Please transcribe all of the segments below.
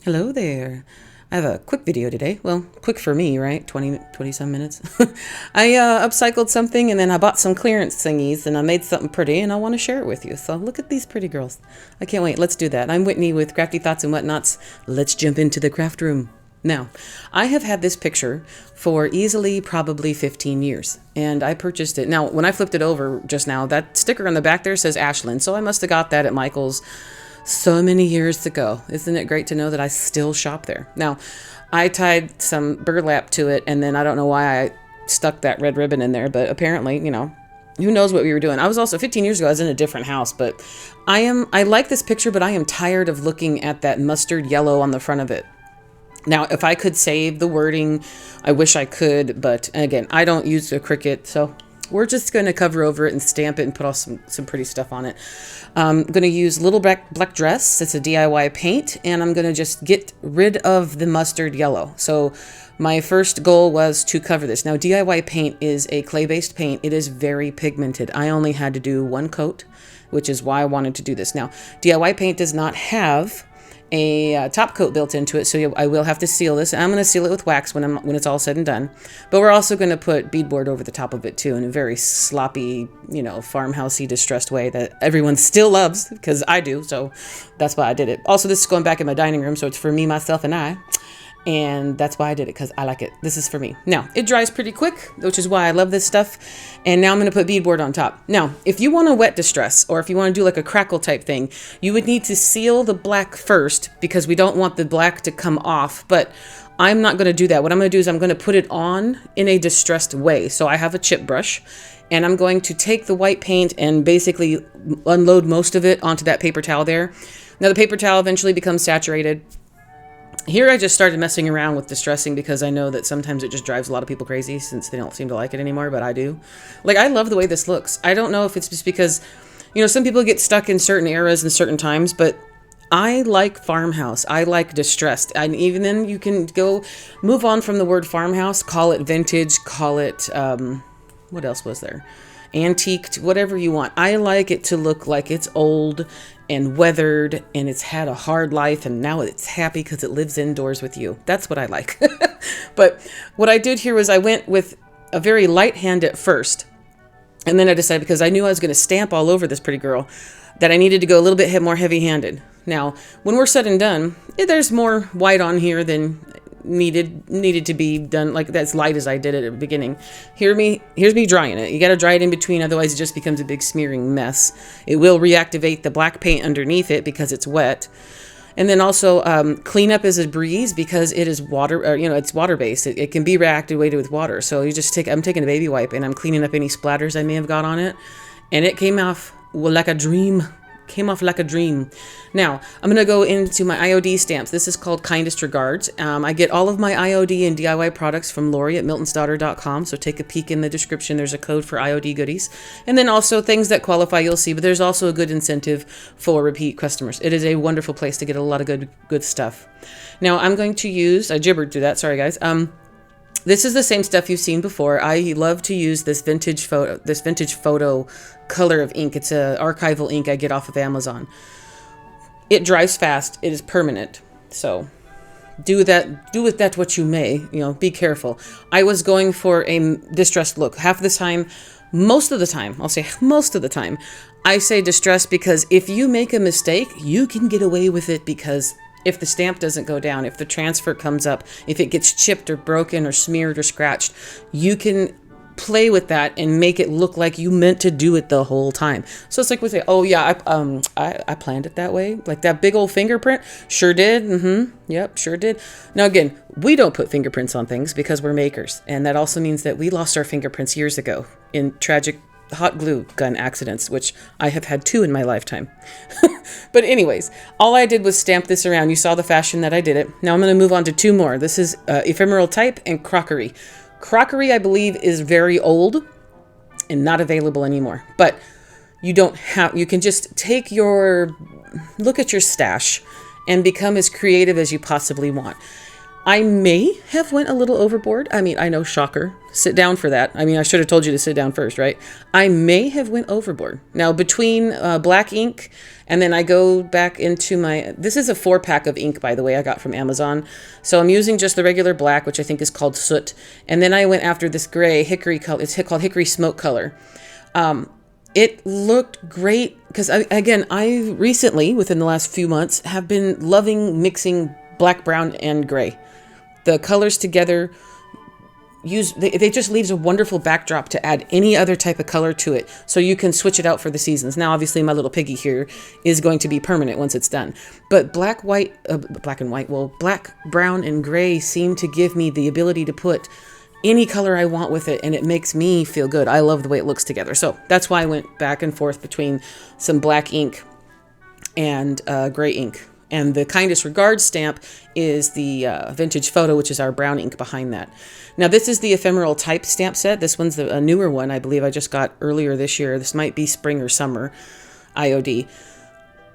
Hello there. I have a quick video today. Well, quick for me, right? 20 some minutes. I upcycled something and then I bought some clearance thingies and I made something pretty and I want to share it with you. So look at these pretty girls. I can't wait. Let's do that. I'm Whitney with Crafty Thoughts and Whatnots. Let's jump into the craft room. Now, I have had this picture for easily probably 15 years and I purchased it. Now, when I flipped it over just now, that sticker on the back there says Ashland. So I must have got that at Michael's so many years ago. Isn't it great to know that I still shop there? Now, I tied some burlap to it, and then I don't know why I stuck that red ribbon in there, but apparently, who knows what we were doing. I was also 15 years ago, I was in a different house, but I like this picture, but I am tired of looking at that mustard yellow on the front of it. Now, if I could save the wording, I wish I could, but again, I don't use a Cricut, so we're just going to cover over it and stamp it and put off some pretty stuff on it. I'm going to use Little Black Dress. It's a DIY paint, and I'm going to just get rid of the mustard yellow. So my first goal was to cover this. Now, DIY paint is a clay-based paint. It is very pigmented. I only had to do one coat, which is why I wanted to do this. Now, DIY paint does not have a top coat built into it, so I will have to seal this. I'm going to seal it with wax when it's all said and done. But we're also going to put beadboard over the top of it too, in a very sloppy, farmhousey, distressed way that everyone still loves, because I do. So that's why I did it. Also, this is going back in my dining room, so it's for me, myself, and I. And that's why I did it, because I like it. This is for me. Now, it dries pretty quick, which is why I love this stuff. And now I'm going to put beadboard on top. Now, if you want to wet distress, or if you want to do like a crackle type thing, you would need to seal the black first, because we don't want the black to come off. But I'm not going to do that. What I'm going to do is I'm going to put it on in a distressed way. So I have a chip brush, and I'm going to take the white paint and basically unload most of it onto that paper towel there. Now, the paper towel eventually becomes saturated. Here I just started messing around with distressing because I know that sometimes it just drives a lot of people crazy since they don't seem to like it anymore, but I do. Like, I love the way this looks. I don't know if it's just because, some people get stuck in certain eras and certain times, but I like farmhouse. I like distressed. And even then you can go move on from the word farmhouse, call it vintage, call it, what else was there? Antiqued, whatever you want. I like it to look like it's old and weathered and it's had a hard life and now it's happy because it lives indoors with you. That's what I like. But what I did here was I went with a very light hand at first, and then I decided, because I knew I was going to stamp all over this pretty girl, that I needed to go a little bit more heavy-handed. Now, when we're said and done, there's more white on here than needed to be done, like as light as I did it at the beginning. Here's me drying it. You got to dry it in between, otherwise it just becomes a big smearing mess. It will reactivate the black paint underneath it because it's wet. And then also cleanup is a breeze because it is water, it's water based. It can be reactivated with water. So I'm taking a baby wipe and I'm cleaning up any splatters I may have got on it, and it came off like a dream. Now, I'm going to go into my IOD stamps. This is called Kindest Regards. I get all of my IOD and DIY products from Lori at miltonsdaughter.com, so take a peek in the description. There's a code for IOD goodies. And then also things that qualify, you'll see, but there's also a good incentive for repeat customers. It is a wonderful place to get a lot of good stuff. Now, I'm going to use, I gibbered through that, sorry guys. This is the same stuff you've seen before. I love to use this vintage photo color of ink. It's a archival ink I get off of Amazon. It dries fast. It is permanent. So do with that what you may. Be careful. I was going for a distressed look. Most of the time, I say distressed because if you make a mistake, you can get away with it, because if the stamp doesn't go down, if the transfer comes up, if it gets chipped or broken or smeared or scratched, you can play with that and make it look like you meant to do it the whole time. So it's like we say, oh yeah, I planned it that way. Like that big old fingerprint, sure did. Yep, sure did. Now again, we don't put fingerprints on things because we're makers, and that also means that we lost our fingerprints years ago in tragic hot glue gun accidents, which I have had 2 in my lifetime. But anyways, all I did was stamp this around. You saw the fashion that I did it. Now I'm going to move on to 2 more. This is ephemeral type and crockery. Crockery, I believe, is very old and not available anymore. But you can just look at your stash and become as creative as you possibly want. I may have went a little overboard. I mean, I know, shocker. Sit down for that. I mean, I should have told you to sit down first, right? I may have went overboard. Now, between black ink and then I go back into my... This is a 4-pack of ink, by the way, I got from Amazon. So I'm using just the regular black, which I think is called soot. And then I went after this gray hickory color. It's called hickory smoke color. It looked great because, I recently, within the last few months, have been loving mixing black, brown, and gray. The colors together, they just leaves a wonderful backdrop to add any other type of color to it. So you can switch it out for the seasons. Now, obviously, my little piggy here is going to be permanent once it's done. But black, and white, black, brown, and gray seem to give me the ability to put any color I want with it, and it makes me feel good. I love the way it looks together. So that's why I went back and forth between some black ink and gray ink. And the Kindest Regards stamp is the Vintage Photo, which is our brown ink behind that. Now, this is the ephemeral type stamp set. This one's a newer one, I believe I just got earlier this year. This might be spring or summer IOD.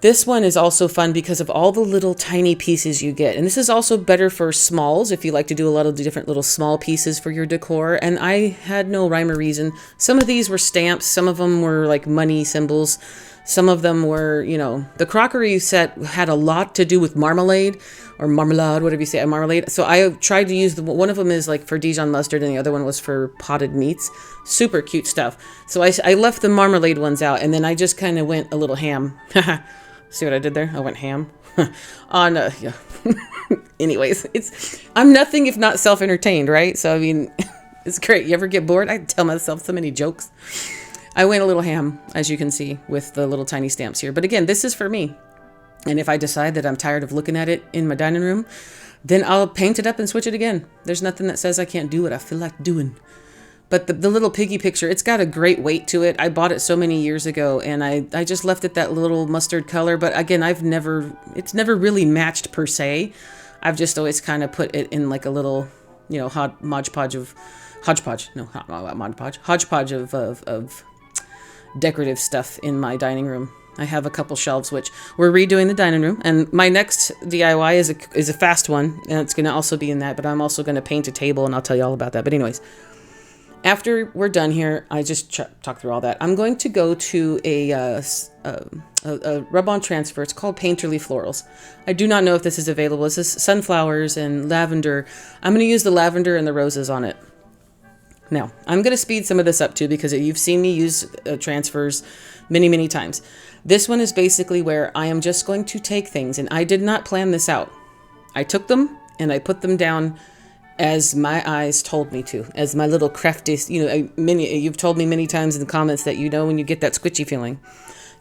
This one is also fun because of all the little tiny pieces you get. And this is also better for smalls if you like to do a lot of the different little small pieces for your decor. And I had no rhyme or reason. Some of these were stamps. Some of them were like money symbols. Some of them were, the crockery set had a lot to do with marmalade or marmalade, whatever you say, marmalade. So I tried to use one of them is like for Dijon mustard and the other one was for potted meats. Super cute stuff. So I left the marmalade ones out and then I just kind of went a little ham. See what I did there? I went ham on, yeah. Anyways, I'm nothing if not self-entertained, right? So, I mean, it's great. You ever get bored? I tell myself so many jokes. I went a little ham, as you can see, with the little tiny stamps here. But again, this is for me. And if I decide that I'm tired of looking at it in my dining room, then I'll paint it up and switch it again. There's nothing that says I can't do what I feel like doing. But the little piggy picture, it's got a great weight to it. I bought it so many years ago, and I just left it that little mustard color. But again, it's never really matched per se. I've just always kind of put it in like a little, hodgepodge of decorative stuff in my dining room. I have a couple shelves, which we're redoing the dining room. And my next DIY is a fast one, and it's going to also be in that. But I'm also going to paint a table, and I'll tell you all about that. But anyways, after we're done here, I just talk through all that. I'm going to go to a rub-on transfer. It's called Painterly Florals. I do not know if this is available. This is sunflowers and lavender. I'm going to use the lavender and the roses on it. Now, I'm going to speed some of this up too because you've seen me use transfers many, many times. This one is basically where I am just going to take things, and I did not plan this out. I took them and I put them down as my eyes told me to, as my little crafty, you've told me many times in the comments that when you get that squishy feeling,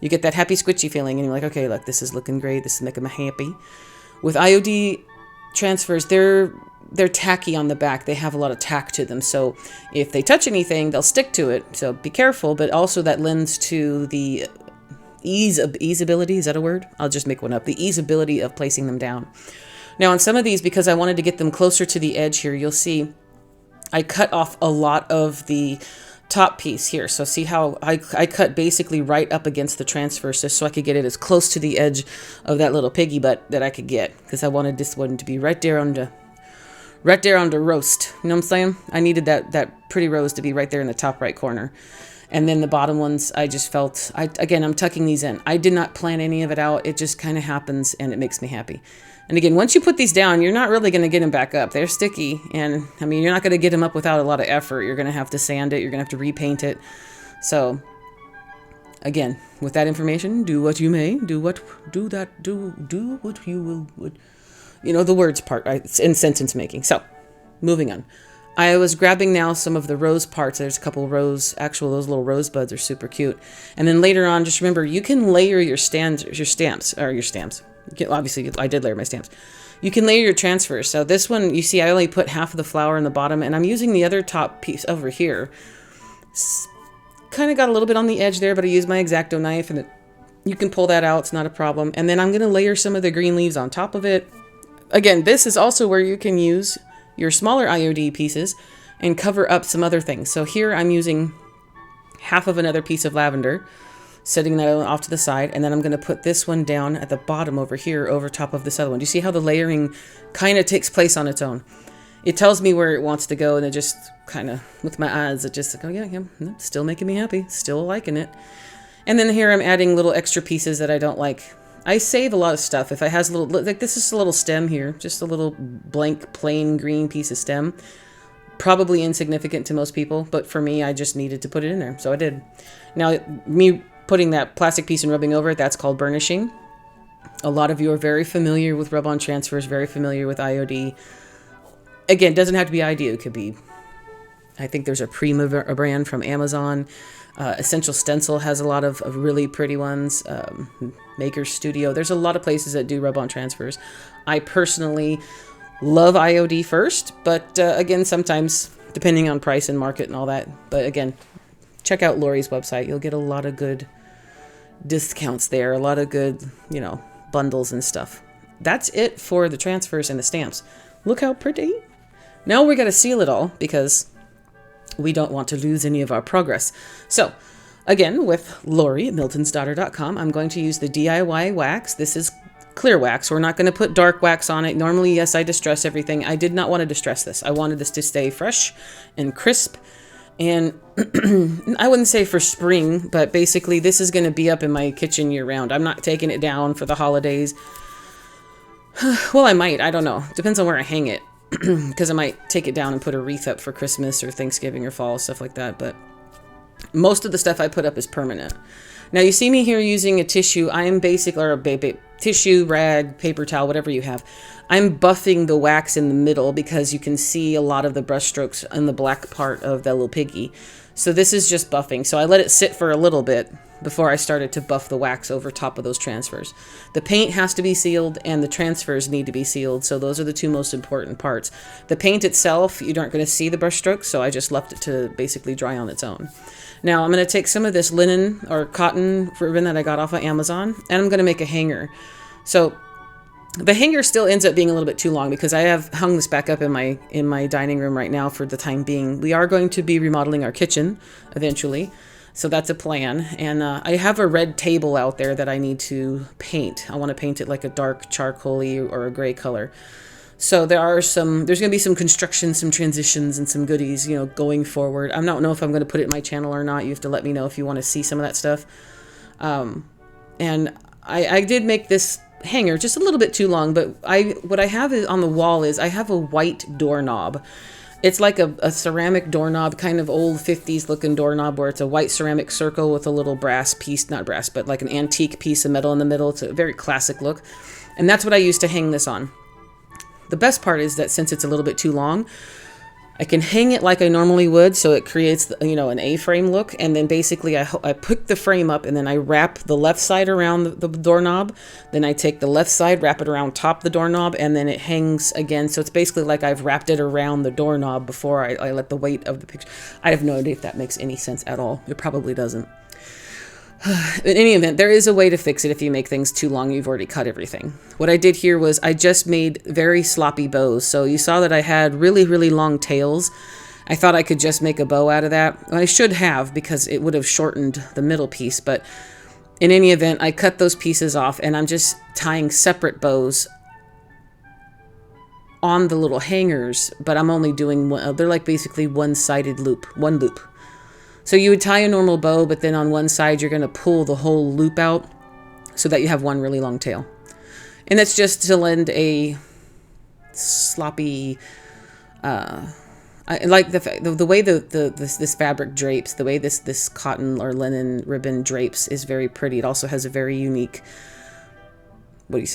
you get that happy squishy feeling and you're like, okay, look, this is looking great. This is making me happy. With IOD transfers, they're tacky on the back. They have a lot of tack to them. So if they touch anything, they'll stick to it. So be careful, but also that lends to the easeability. Is that a word? I'll just make one up. The easeability of placing them down. Now on some of these, because I wanted to get them closer to the edge here, you'll see I cut off a lot of the top piece here. So see how I cut basically right up against the transfer just so I could get it as close to the edge of that little piggy butt that I could get, because I wanted this one to be right there on the roast. You know what I'm saying? I needed that pretty rose to be right there in the top right corner. And then the bottom ones, I just felt, I'm tucking these in. I did not plan any of it out. It just kind of happens and it makes me happy. And again, once you put these down, you're not really going to get them back up. They're sticky. And I mean, you're not going to get them up without a lot of effort. You're going to have to sand it. You're going to have to repaint it. So again, with that information, do what you may, do what you will, the words part, right? It's in sentence making. So moving on. I was grabbing now some of the rose parts. There's a couple those little rosebuds are super cute. And then later on, just remember, you can layer your stamps. Obviously, I did layer my stamps. You can layer your transfers. So this one, you see, I only put half of the flower in the bottom, and I'm using the other top piece over here. Kind of got a little bit on the edge there, but I used my X-Acto knife, and you can pull that out. It's not a problem. And then I'm going to layer some of the green leaves on top of it. Again, this is also where you can use your smaller IOD pieces and cover up some other things. So here I'm using half of another piece of lavender, setting that off to the side, and then I'm going to put this one down at the bottom over here over top of this other one. Do you see how the layering kind of takes place on its own? It tells me where it wants to go, and it just kind of, with my eyes, it just like, oh yeah, still making me happy, still liking it. And then here I'm adding little extra pieces that I don't like. I save a lot of stuff. If I has a little, like this is a little stem here, just a little blank, plain green piece of stem. Probably insignificant to most people, but for me, I just needed to put it in there, so I did. Now, me putting that plastic piece and rubbing over it, that's called burnishing. A lot of you are very familiar with rub-on transfers, very familiar with IOD. Again, doesn't have to be IOD. It could be, I think there's a Prima brand from Amazon. Essential Stencil has a lot of really pretty ones. Maker Studio. There's a lot of places that do rub-on transfers. I personally love IOD first, but again, sometimes depending on price and market and all that. But again, check out Lori's website. You'll get a lot of good discounts there, a lot of good, bundles and stuff. That's it for the transfers and the stamps. Look how pretty. Now we got to seal it all because we don't want to lose any of our progress. So again, with Lori at miltonsdaughter.com, I'm going to use the DIY wax. This is clear wax. We're not going to put dark wax on it. Normally, yes, I distress everything. I did not want to distress this. I wanted this to stay fresh and crisp. And I wouldn't say for spring, but basically this is going to be up in my kitchen year round. I'm not taking it down for the holidays. Well, I might. I don't know. Depends on where I hang it. Because I might take it down and put a wreath up for Christmas or Thanksgiving or fall, stuff like that. But most of the stuff I put up is permanent. Now you see me here using a tissue. I am basically, or a tissue, rag, paper towel, whatever you have. I'm buffing the wax in the middle because you can see a lot of the brush strokes in the black part of the little piggy. So this is just buffing. So I let it sit for a little bit before I started to buff the wax over top of those transfers. The paint has to be sealed and the transfers need to be sealed. So those are the two most important parts. The paint itself, you aren't going to see the brush strokes, so I just left it to basically dry on its own. Now I'm going to take some of this linen or cotton ribbon that I got off of Amazon, and I'm going to make a hanger. So the hanger still ends up being a little bit too long because I have hung this back up in my dining room right now for the time being. We are going to be remodeling our kitchen eventually. So that's a plan. And I have a red table out there that I need to paint. I want to paint it like a dark charcoal-y or a gray color. So there's going to be some construction, some transitions, and some goodies, going forward. I don't know if I'm going to put it in my channel or not. You have to let me know if you want to see some of that stuff. And I did make this hanger just a little bit too long, but what I have on the wall is I have a white doorknob. It's like a ceramic doorknob, kind of old 50s looking doorknob where it's a white ceramic circle with a little brass piece, not brass, but like an antique piece of metal in the middle. It's a very classic look. And that's what I used to hang this on. The best part is that since it's a little bit too long, I can hang it like I normally would, so it creates, an A-frame look. And then basically I put the frame up and then I wrap the left side around the doorknob. Then I take the left side, wrap it around top the doorknob, and then it hangs again. So it's basically like I've wrapped it around the doorknob before I let the weight of the picture. I have no idea if that makes any sense at all. It probably doesn't. In any event, there is a way to fix it if you make things too long. You've already cut everything. What I did here was I just made very sloppy bows. So you saw that I had really, really long tails. I thought I could just make a bow out of that. I should have because it would have shortened the middle piece. But in any event, I cut those pieces off and I'm just tying separate bows on the little hangers. But I'm only doing one. They're like basically one-sided loop, one loop. So you would tie a normal bow, but then on one side, you're going to pull the whole loop out so that you have one really long tail. And that's just to lend a sloppy, I like the way this fabric drapes, the way this cotton or linen ribbon drapes is very pretty. It also has a very unique,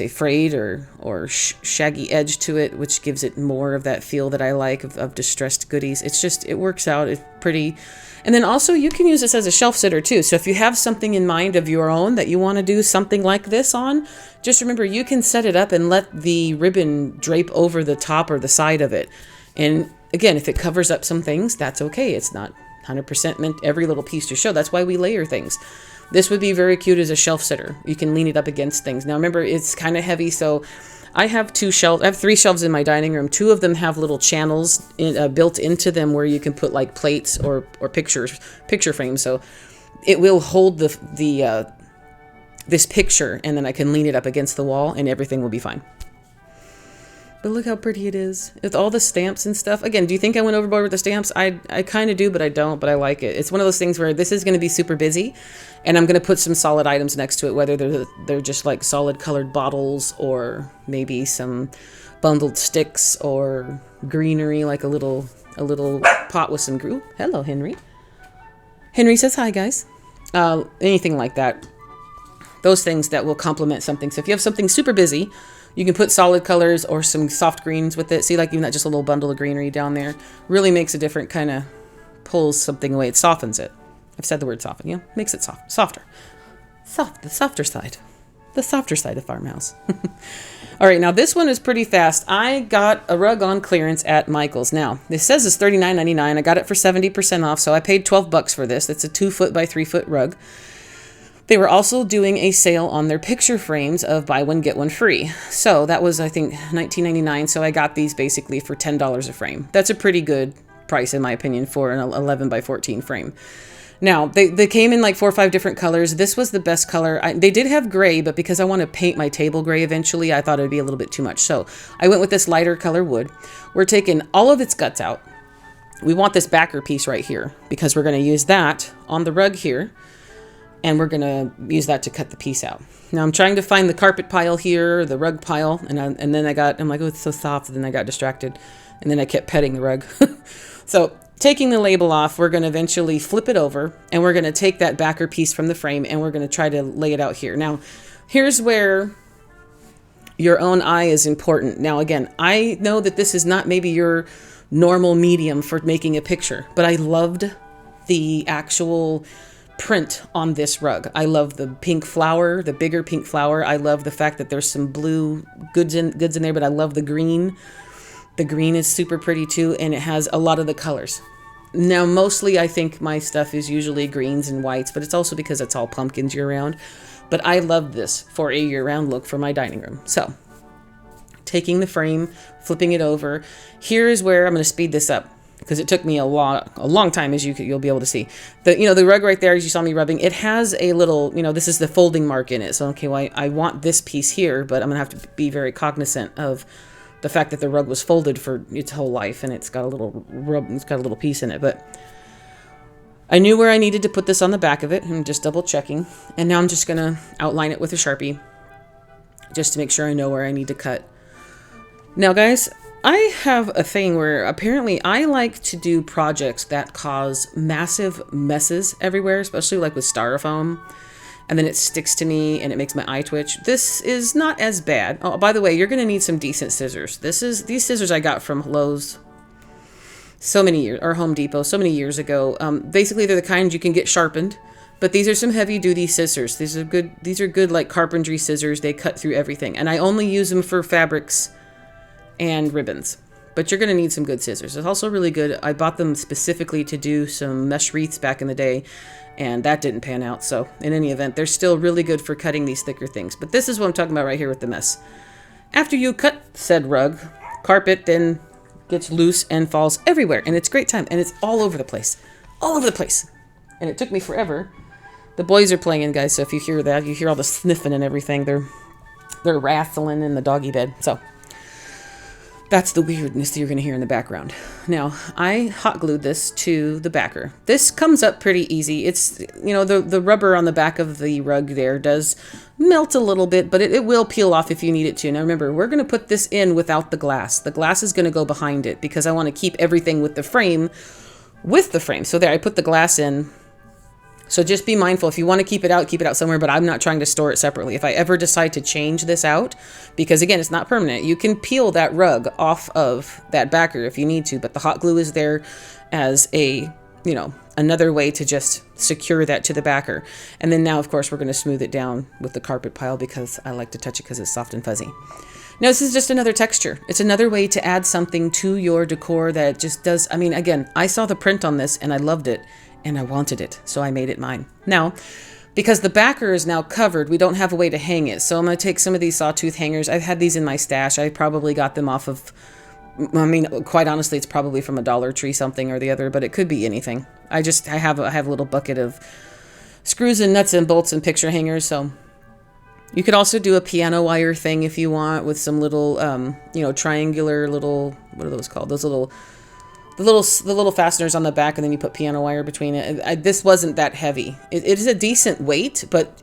frayed or shaggy edge to it, which gives it more of that feel that I like of distressed goodies. It works out. It's pretty. And then also you can use this as a shelf sitter too. So if you have something in mind of your own that you want to do something like this on, just remember you can set it up and let the ribbon drape over the top or the side of it. And again, if it covers up some things, that's okay. It's not 100% meant every little piece to show. That's why we layer things. This would be very cute as a shelf sitter. You can lean it up against things. Now remember, it's kind of heavy, so I have 3 shelves in my dining room. 2 of them have little channels built into them where you can put like plates or picture frames. So it will hold this picture, and then I can lean it up against the wall and everything will be fine. But look how pretty it is with all the stamps and stuff. Again, do you think I went overboard with the stamps? I kind of do, but I don't, but I like it. It's one of those things where this is going to be super busy, and I'm going to put some solid items next to it, whether they're just like solid colored bottles or maybe some bundled sticks or greenery, like a little pot with some glue. Hello, Henry. Henry says hi, guys. Anything like that. Those things that will complement something. So if you have something super busy, you can put solid colors or some soft greens with it. See, like even that just a little bundle of greenery down there really makes a different kind of, pulls something away. It softens it. I've said the word soften, you know, makes it softer. The softer side. The softer side of farmhouse. All right, now this one is pretty fast. I got a rug on clearance at Michael's. Now, this says it's $39.99. I got it for 70% off, so I paid $12 for this. It's a 2-foot by 3-foot rug. They were also doing a sale on their picture frames of buy one, get one free. So that was, I think, $19.99. So I got these basically for $10 a frame. That's a pretty good price, in my opinion, for an 11 by 14 frame. Now, they came in like 4 or 5 different colors. This was the best color. They did have gray, but because I want to paint my table gray eventually, I thought it would be a little bit too much. So I went with this lighter color wood. We're taking all of its guts out. We want this backer piece right here because we're going to use that on the rug here. And we're going to use that to cut the piece out. Now I'm trying to find the carpet pile here, the rug pile. And then I'm like, oh, it's so soft. And then I got distracted. And then I kept petting the rug. So taking the label off, we're going to eventually flip it over. And we're going to take that backer piece from the frame. And we're going to try to lay it out here. Now, here's where your own eye is important. Now, again, I know that this is not maybe your normal medium for making a picture. But I loved the actual print on this rug. I love the pink flower, the bigger pink flower. I love the fact that there's some blue goods in there, but I love the green. The green is super pretty too, and it has a lot of the colors. Now, mostly I think my stuff is usually greens and whites, but it's also because it's all pumpkins year round. But I love this for a year round look for my dining room. So, taking the frame, flipping it over. Here is where I'm going to speed this up, because it took me a long time, as you'll be able to see. The rug right there, as you saw me rubbing, it has a little, this is the folding mark in it. So, okay, well, I want this piece here, but I'm going to have to be very cognizant of the fact that the rug was folded for its whole life, and it's got a little piece in it. But I knew where I needed to put this on the back of it. I'm just double checking. And now I'm just going to outline it with a Sharpie just to make sure I know where I need to cut. Now, guys, I have a thing where apparently I like to do projects that cause massive messes everywhere, especially like with styrofoam, and then it sticks to me and it makes my eye twitch. This is not as bad. Oh, by the way, you're going to need some decent scissors. These scissors I got from Lowe's so many years, or Home Depot so many years ago. Basically, they're the kind you can get sharpened, but these are some heavy duty scissors. These are good like carpentry scissors. They cut through everything, and I only use them for fabrics and ribbons, but you're going to need some good scissors. It's also really good. I bought them specifically to do some mesh wreaths back in the day, and that didn't pan out. So in any event, they're still really good for cutting these thicker things. But this is what I'm talking about right here with the mess. After you cut said rug, carpet then gets loose and falls everywhere, and it's great time, and it's all over the place. And it took me forever. The boys are playing, guys, so if you hear that, you hear all the sniffing and everything. They're wrestling in the doggy bed. So that's the weirdness that you're going to hear in the background. Now, I hot glued this to the backer. This comes up pretty easy. It's, the rubber on the back of the rug there does melt a little bit, but it will peel off if you need it to. Now, remember, we're going to put this in without the glass. The glass is going to go behind it because I want to keep everything with the frame. So there, I put the glass in. So just be mindful. If you want to keep it out somewhere, but I'm not trying to store it separately. If I ever decide to change this out, because again, it's not permanent, you can peel that rug off of that backer if you need to, but the hot glue is there as a, another way to just secure that to the backer. And then now, of course, we're going to smooth it down with the carpet pile because I like to touch it because it's soft and fuzzy. Now, this is just another texture. It's another way to add something to your decor that just does, again, I saw the print on this and I loved it. And I wanted it, so I made it mine. Now, because the backer is now covered, we don't have a way to hang it. So I'm going to take some of these sawtooth hangers. I've had these in my stash. I probably got them off of, quite honestly, it's probably from a Dollar Tree something or the other, but it could be anything. I have a little bucket of screws and nuts and bolts and picture hangers. So you could also do a piano wire thing if you want, with some little, you know, triangular little, what are those called? Those little, the little fasteners on the back, and then you put piano wire between it. This wasn't that heavy. It is a decent weight, but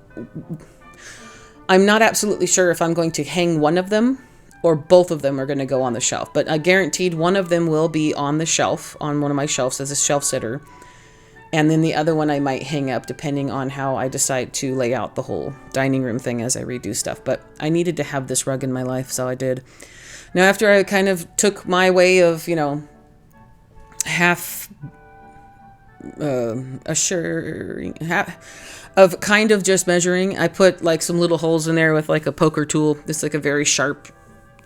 I'm not absolutely sure if I'm going to hang one of them or both of them are going to go on the shelf. But I guaranteed one of them will be on the shelf, on one of my shelves as a shelf sitter. And then the other one I might hang up depending on how I decide to lay out the whole dining room thing as I redo stuff. But I needed to have this rug in my life, so I did. Now, after I kind of took my way of, you know, half assuring, of kind of just measuring, I put like some little holes in there with like a poker tool. This is like a very sharp,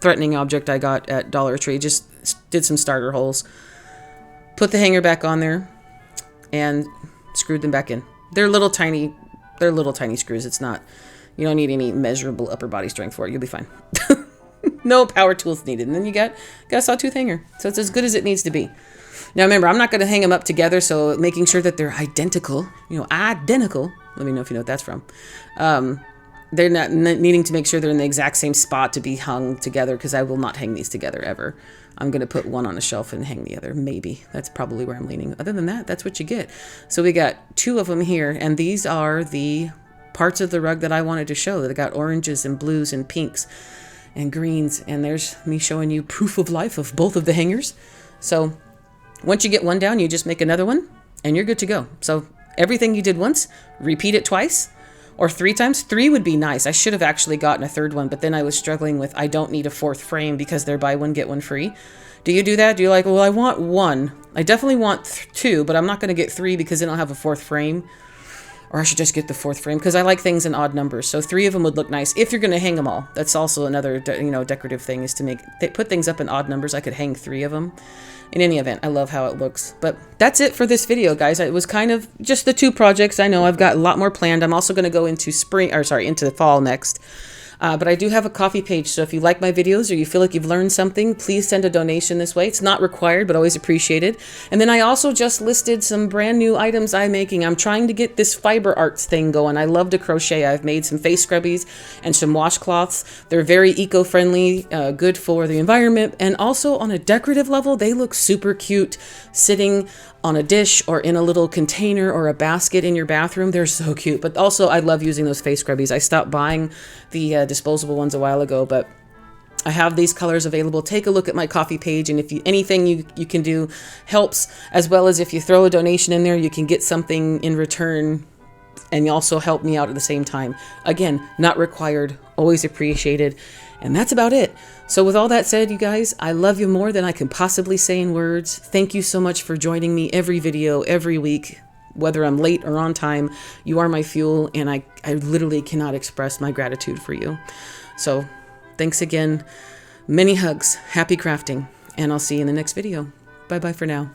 threatening object I got at Dollar Tree. Just did some starter holes. Put the hanger back on there and screwed them back in. They're little tiny screws. It's not, you don't need any measurable upper body strength for it. You'll be fine. No power tools needed. And then you got a sawtooth hanger. So it's as good as it needs to be. Now remember, I'm not going to hang them up together, so making sure that they're identical, you know, identical. Let me know if you know what that's from. They're not needing to make sure they're in the exact same spot to be hung together, because I will not hang these together ever. I'm going to put one on a shelf and hang the other. Maybe. That's probably where I'm leaning. Other than that, that's what you get. So we got 2 of them here, and these are the parts of the rug that I wanted to show. They got oranges and blues and pinks and greens, and there's me showing you proof of life of both of the hangers. So once you get one down, you just make another one and you're good to go. So everything you did once, repeat it twice or 3 times. 3 would be nice. I should have actually gotten a 3rd one, but then I was struggling with, I don't need a 4th frame because they're buy one, get one free. Do you do that? Do you like, well, I want 1. I definitely want 2, but I'm not going to get 3 because then I'll have a 4th frame. Or I should just get the 4th frame because I like things in odd numbers. So 3 of them would look nice if you're going to hang them all. That's also another, you know, decorative thing, is to put things up in odd numbers. I could hang 3 of them. In any event, I love how it looks. But that's it for this video, guys. It was kind of just the 2 projects. I know I've got a lot more planned. I'm also going to go into into the fall next. But I do have a coffee page, so if you like my videos or you feel like you've learned something, please send a donation this way. It's not required, but always appreciated. And then I also just listed some brand new items I'm making. I'm trying to get this fiber arts thing going. I love to crochet. I've made some face scrubbies and some washcloths. They're very eco-friendly, good for the environment, and also on a decorative level, they look super cute sitting on a dish or in a little container or a basket in your bathroom. They're so cute. But also, I love using those face scrubbies. I stopped buying the disposable ones a while ago, but I have these colors available. Take a look at my coffee page, and if anything you can do helps, as well as if you throw a donation in there, you can get something in return, and you also help me out at the same time. Again, not required, always appreciated. And that's about it. So with all that said, you guys, I love you more than I can possibly say in words. Thank you so much for joining me every video, every week, whether I'm late or on time. You are my fuel, and I literally cannot express my gratitude for you. So thanks again. Many hugs. Happy crafting. And I'll see you in the next video. Bye-bye for now.